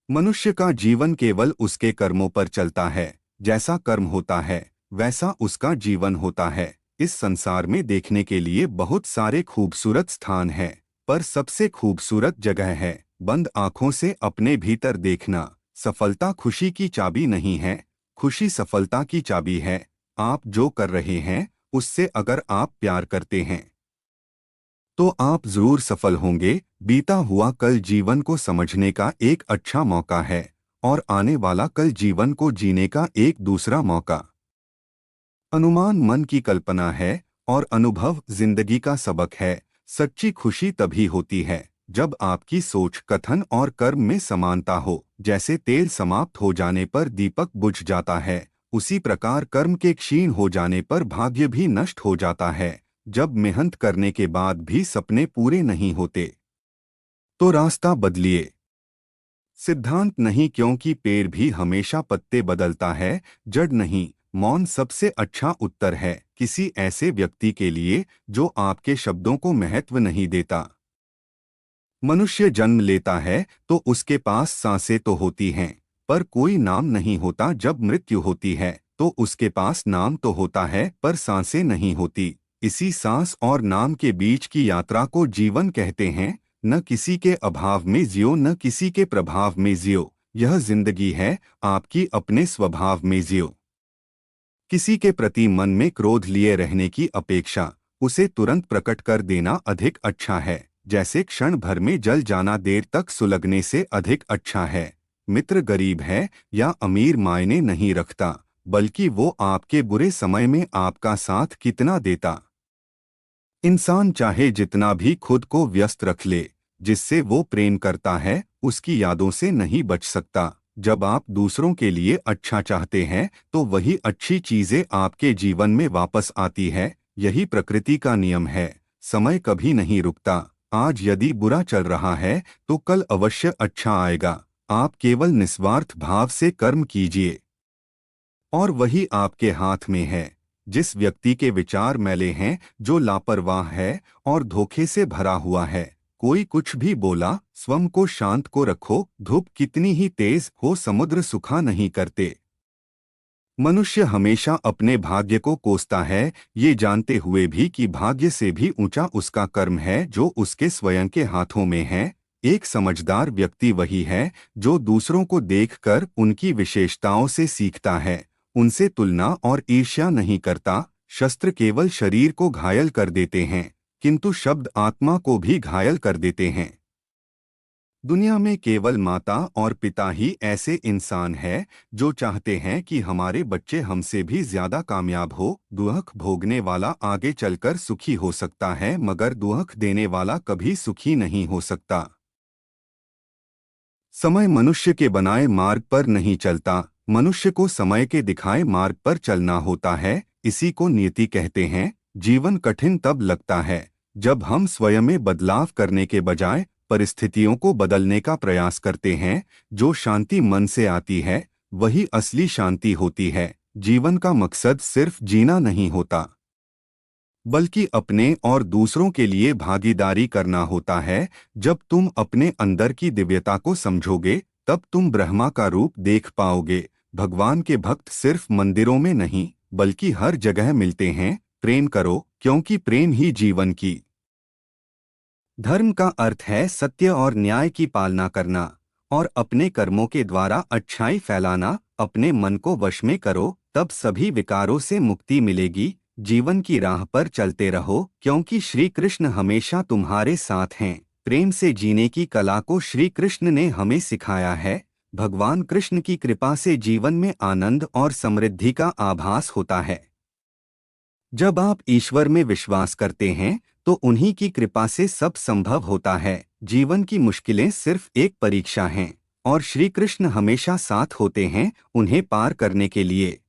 मनुष्य का जीवन केवल उसके कर्मों पर चलता है। जैसा कर्म होता है वैसा उसका जीवन होता है। इस संसार में देखने के लिए बहुत सारे खूबसूरत स्थान हैं, पर सबसे खूबसूरत जगह है बंद आंखों से अपने भीतर देखना। सफलता खुशी की चाबी नहीं है, खुशी सफलता की चाबी है। आप जो कर रहे हैं उससे अगर आप प्यार करते हैं तो आप जरूर सफल होंगे। बीता हुआ कल जीवन को समझने का एक अच्छा मौका है और आने वाला कल जीवन को जीने का एक दूसरा मौका। अनुमान मन की कल्पना है और अनुभव जिंदगी का सबक है। सच्ची खुशी तभी होती है जब आपकी सोच, कथन और कर्म में समानता हो। जैसे तेल समाप्त हो जाने पर दीपक बुझ जाता है, उसी प्रकार कर्म के क्षीण हो जाने पर भाग्य भी नष्ट हो जाता है। जब मेहनत करने के बाद भी सपने पूरे नहीं होते तो रास्ता बदलिए। सिद्धांत नहीं, क्योंकि पेड़ भी हमेशा पत्ते बदलता है, जड़ नहीं। मौन सबसे अच्छा उत्तर है किसी ऐसे व्यक्ति के लिए जो आपके शब्दों को महत्व नहीं देता। मनुष्य जन्म लेता है तो उसके पास सांसें तो होती हैं, पर कोई नाम नहीं होता। जब मृत्यु होती है तो उसके पास नाम तो होता है, पर सांसें नहीं होती। इसी सांस और नाम के बीच की यात्रा को जीवन कहते हैं। न किसी के अभाव में जियो, न किसी के प्रभाव में जियो। यह जिंदगी है, आपकी अपने स्वभाव में जियो। किसी के प्रति मन में क्रोध लिए रहने की अपेक्षा उसे तुरंत प्रकट कर देना अधिक अच्छा है। जैसे क्षण भर में जल जाना देर तक सुलगने से अधिक अच्छा है। मित्र गरीब है या अमीर मायने नहीं रखता, बल्कि वो आपके बुरे समय में आपका साथ कितना देता। इंसान चाहे जितना भी खुद को व्यस्त रख ले, जिससे वो प्रेम करता है उसकी यादों से नहीं बच सकता। जब आप दूसरों के लिए अच्छा चाहते हैं तो वही अच्छी चीजें आपके जीवन में वापस आती है। यही प्रकृति का नियम है। समय कभी नहीं रुकता। आज यदि बुरा चल रहा है तो कल अवश्य अच्छा आएगा। आप केवल निस्वार्थ भाव से कर्म कीजिए और वही आपके हाथ में है। जिस व्यक्ति के विचार मैले हैं, जो लापरवाह है और धोखे से भरा हुआ है, कोई कुछ भी बोला, स्वयं को शांत को रखो। धूप कितनी ही तेज हो, समुद्र सुखा नहीं करते। मनुष्य हमेशा अपने भाग्य को कोसता है, ये जानते हुए भी कि भाग्य से भी ऊंचा उसका कर्म है जो उसके स्वयं के हाथों में है। एक समझदार व्यक्ति वही है जो दूसरों को देखकर उनकी विशेषताओं से सीखता है, उनसे तुलना और ईर्ष्या नहीं करता। शस्त्र केवल शरीर को घायल कर देते हैं, किंतु शब्द आत्मा को भी घायल कर देते हैं। दुनिया में केवल माता और पिता ही ऐसे इंसान हैं जो चाहते हैं कि हमारे बच्चे हमसे भी ज्यादा कामयाब हो। दुख भोगने वाला आगे चलकर सुखी हो सकता है, मगर दुख देने वाला कभी सुखी नहीं हो सकता। समय मनुष्य के बनाए मार्ग पर नहीं चलता, मनुष्य को समय के दिखाए मार्ग पर चलना होता है। इसी को नियति कहते हैं। जीवन कठिन तब लगता है जब हम स्वयं में बदलाव करने के बजाय परिस्थितियों को बदलने का प्रयास करते हैं। जो शांति मन से आती है वही असली शांति होती है। जीवन का मकसद सिर्फ जीना नहीं होता, बल्कि अपने और दूसरों के लिए भागीदारी करना होता है। जब तुम अपने अंदर की दिव्यता को समझोगे तब तुम ब्रह्मा का रूप देख पाओगे। भगवान के भक्त सिर्फ मंदिरों में नहीं बल्कि हर जगह मिलते हैं। प्रेम करो, क्योंकि प्रेम ही जीवन की। धर्म का अर्थ है सत्य और न्याय की पालना करना और अपने कर्मों के द्वारा अच्छाई फैलाना। अपने मन को वश में करो, तब सभी विकारों से मुक्ति मिलेगी। जीवन की राह पर चलते रहो, क्योंकि श्री कृष्ण हमेशा तुम्हारे साथ हैं। प्रेम से जीने की कला को श्री कृष्ण ने हमें सिखाया है। भगवान कृष्ण की कृपा से जीवन में आनंद और समृद्धि का आभास होता है। जब आप ईश्वर में विश्वास करते हैं तो उन्हीं की कृपा से सब संभव होता है। जीवन की मुश्किलें सिर्फ एक परीक्षा हैं और श्री कृष्ण हमेशा साथ होते हैं उन्हें पार करने के लिए।